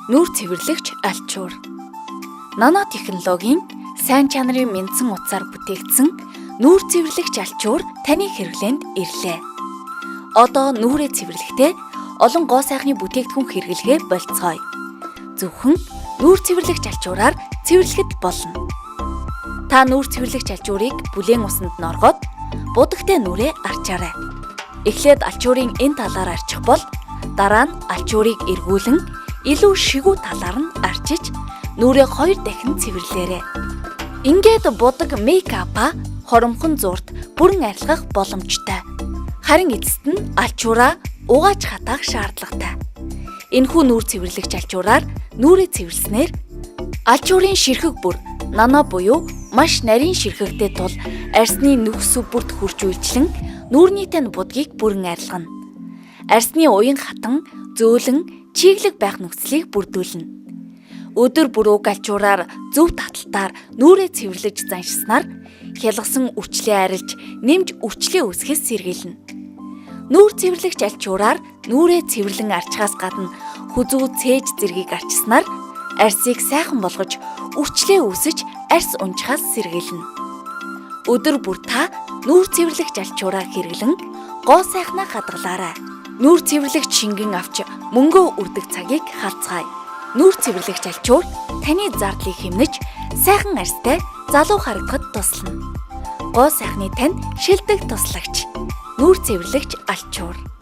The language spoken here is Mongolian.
Нүүр цэвэрлэгч альчуур. Нано технологийн сайн чанарын мэндсэн утсаар бүтээгдсэн нүүр цэвэрлэгч альчуур таны хэрэглээнд ирлээ. Одоо нүүрээ цэвэрлэхдээ олон гоо сайхны бүтээгдэхүүн хэрэглэгээ болцгоё. Зөвхөн нүүр цэвэрлэгч альчуураар цэвэрлэхэд болно. Та нүүр цэвэрлэгч альчуурыг бүлээн усанд норгоод будагтай нүрээ арчаарай. Эхлээд альчуурын энэ талаар арчих бол дараа нь альчуурыг эргүүлэн илүү шигүү талаар нь арчиж нүрээ 2 дахин цэвэрлээрэй. Ингээд будаг мейкапа хоромхон зурд бүрэн арилгах боломжтой. Харин эцэст нь альчуураа угааж хатаах шаардлагатай. Энэхүү нүүр цэвэрлэгч альчуураар нүрээ цэвэрлснээр альчуурын ширхэг бүр нано буюу маш нарийн ширхэгтэй тул арсны нүхс сүбүрт хүрч үйлчлэн нүүрний тань будгийг бүрэн арилгана. Арсны уян хатан, зөөлөн, чиглэг байх нөхцөлийг бүрдүүлнэ. Өдөр бүр уг альчуураар зөв таталтаар нүрээ цэвэрлэж заншснаар хялгасан үрчлээ арилж, нэмж үрчлээ үүсгэхээс сэргийлнэ. Нүүр цэвэрлэгч альчуураар нүрээ цэвэрлэн арчхаас гадна хүзүү цээж зэргийг арчснаар арсыг сайхан болгож, үрчлээ үүсэж, арс унжихаас сэргийлнэ. Өдөр бүр та нүүр цэвэрлэгч альчуураа хэрэглэн гоо сайхнаа хадгалаарай. Нүүр цэвэрлэгч шингэн авч мөнгөө үрдэг цагийг халцгаая. Нүүр цэвэрлэгч альчуур таны зардлыг хэмнэж сайхан арстай залуу харагдахад туслана. Гоо сайхны тань шилдэг туслагч. Нүүр цэвэрлэгч альчуур.